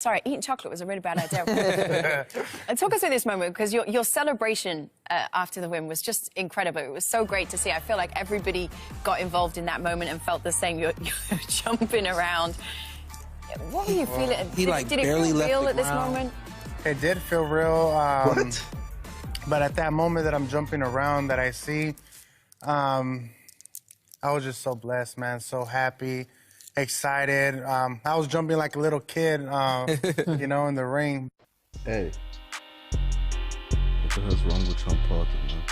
Sorry, eating chocolate was a really bad idea. And talk us through this moment, because your celebration after the win was just incredible. It was so great to see. I feel like everybody got involved in that moment and felt the same. You're jumping around. What were you feeling? Did it feel real at this moment? It did feel real. What? But at that moment that I'm jumping around, that I see, I was just so blessed, man. So happy, excited. I was jumping like a little kid, you know, in the ring. Hey, what the hell's wrong with Sean Porter, man?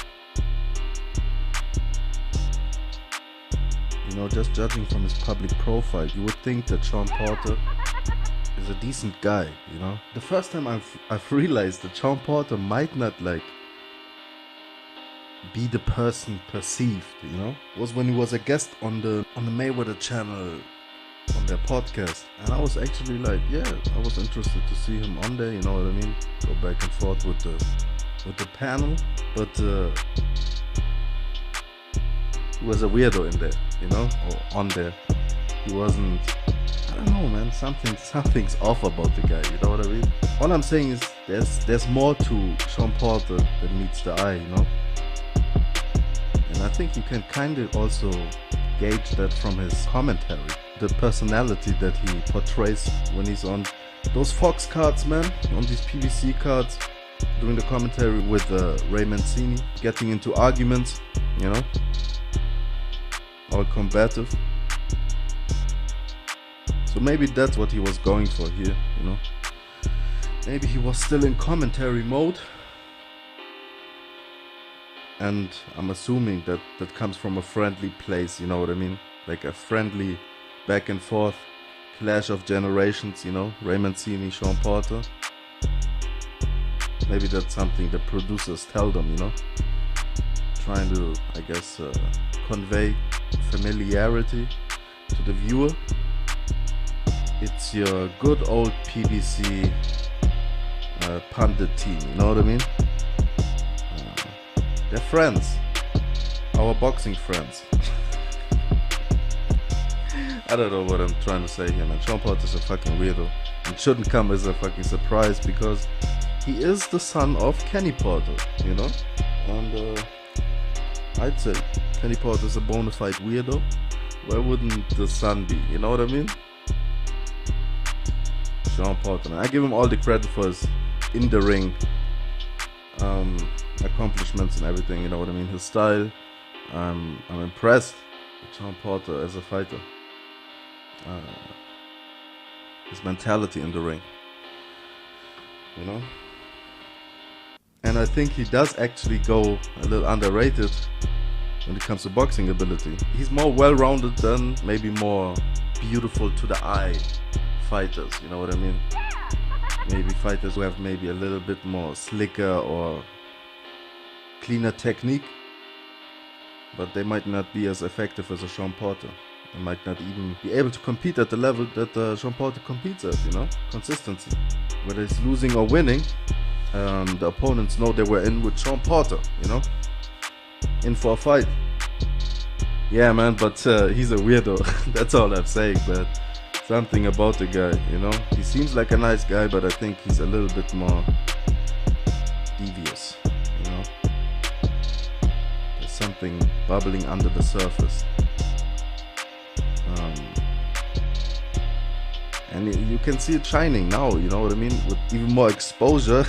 You know, just judging from his public profile, you would think that Sean Porter is a decent guy, you know? The first time I've realized that Sean Porter might not, like, be the person perceived, you know, was when he was a guest on the Mayweather channel, on their podcast, and I was actually like, yeah, I was interested to see him on there, you know what I mean, go back and forth with the panel, but he was a weirdo in there, you know, or on there. He wasn't, I don't know, man, something's off about the guy, you know what I mean? All I'm saying is there's more to Sean Porter than meets the eye, you know? And I think you can kind of also gauge that from his commentary, the personality that he portrays when he's on those Fox cards, man, on these PVC cards, doing the commentary with Ray Mancini, getting into arguments, you know, all combative. So maybe that's what he was going for here, you know. Maybe he was still in commentary mode. And I'm assuming that comes from a friendly place, you know what I mean? Like a friendly back and forth clash of generations, you know? Ray Mancini, Sean Porter. Maybe that's something the producers tell them, you know? Trying to, I guess, convey familiarity to the viewer. It's your good old PVC pundit team, you know what I mean? They're friends. Our boxing friends. I don't know what I'm trying to say here, man. Sean Porter's a fucking weirdo. It shouldn't come as a fucking surprise because he is the son of Kenny Porter, you know? And I'd say Kenny Porter's a bona fide weirdo. Why wouldn't the son be? You know what I mean? Sean Porter, man. I give him all the credit for his in the ring accomplishments and everything, you know what I mean? His style. I'm impressed with Sean Porter as a fighter. His mentality in the ring, you know? And I think he does actually go a little underrated when it comes to boxing ability. He's more well-rounded than maybe more beautiful to the eye fighters, you know what I mean? Maybe fighters who have maybe a little bit more slicker or cleaner technique, but they might not be as effective as a Sean Porter. They might not even be able to compete at the level that Sean Porter competes at, you know? Consistency. Whether it's losing or winning, the opponents know they were in with Sean Porter, you know? In for a fight. Yeah, man, but he's a weirdo. That's all I'm saying, but something about the guy, you know? He seems like a nice guy, but I think he's a little bit more devious, you know? There's something bubbling under the surface. And you can see it shining now, you know what I mean? With even more exposure,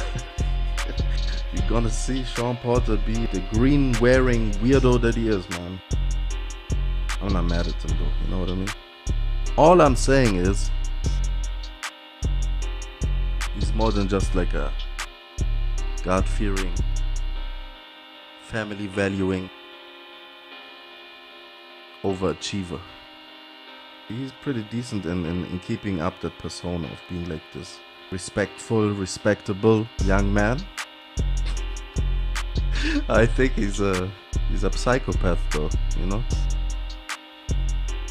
you're gonna see Sean Porter be the green-wearing weirdo that he is, man. I'm not mad at him though, you know what I mean? All I'm saying is, he's more than just like a God-fearing, family-valuing overachiever. He's pretty decent in keeping up that persona of being like this respectful, respectable young man. I think he's a psychopath though, you know?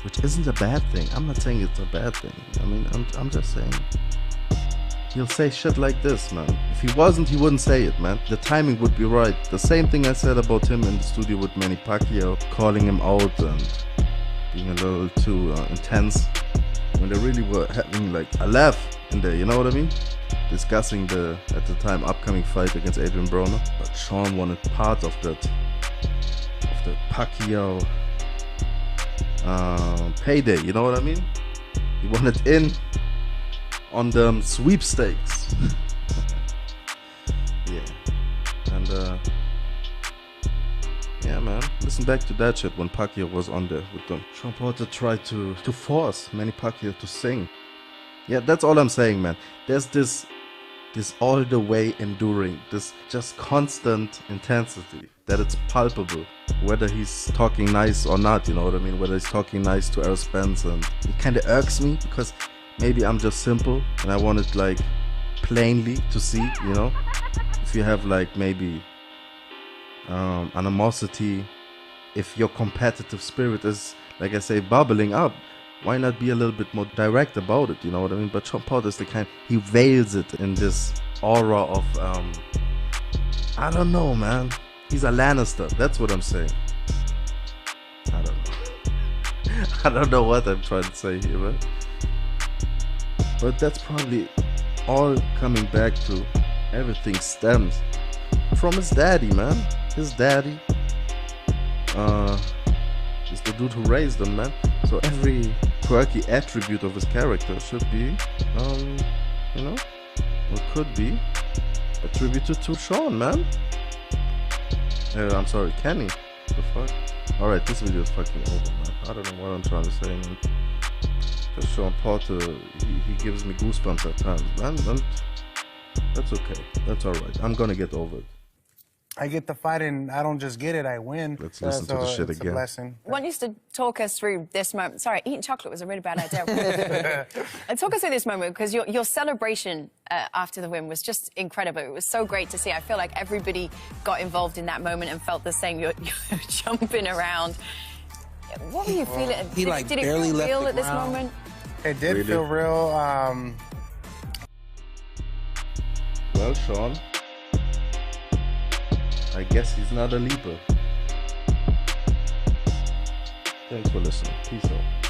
Which isn't a bad thing. I'm not saying it's a bad thing. I mean, I'm just saying. He'll say shit like this, man. If he wasn't, he wouldn't say it, man. The timing would be right. The same thing I said about him in the studio with Manny Pacquiao, calling him out and being a little too intense, when they really were having like a laugh in there, you know what I mean? Discussing the, at the time, upcoming fight against Adrian Broner. But Sean wanted part of that, of the Pacquiao payday, you know what I mean? He wanted in on the sweepstakes. Yeah. And yeah, man, listen back to that shit when Pacquiao was on there with them. Sean Porter tried to force Manny Pacquiao to sing. Yeah, that's all I'm saying, man. There's this all the way enduring, this just constant intensity that it's palpable, whether he's talking nice or not, you know what I mean? Whether he's talking nice to Errol Spence, and it kind of irks me because maybe I'm just simple and I want it like plainly to see, you know? If you have like maybe animosity, if your competitive spirit is, like I say, bubbling up, why not be a little bit more direct about it, you know what I mean? But Sean Porter is the kind, he veils it in this aura of I don't know, man, he's a Lannister, that's what I'm saying. I don't know. I don't know what I'm trying to say here, man. But that's probably all coming back to everything stems from his daddy, man. His daddy is the dude who raised him, man. So every quirky attribute of his character should be, you know, or could be attributed to Sean, man. I'm sorry, Kenny. The fuck? Alright, this video is fucking over, man. I don't know what I'm trying to say, man. Because Sean Porter, he gives me goosebumps at times, man. And that's okay. That's alright. I'm gonna get over it. I get the fight and I don't just get it, I win. Let's listen to the shit it's again. A blessing. I want you to talk us through this moment. Sorry, eating chocolate was a really bad idea. Talk us through this moment, because your celebration after the win was just incredible. It was so great to see. I feel like everybody got involved in that moment and felt the same. You're jumping around. What were you feeling? He like did it barely feel left real the at this ground. moment? It did Really? feel real. Well, Sean, I guess he's not a leaper. Thanks for listening. Peace out.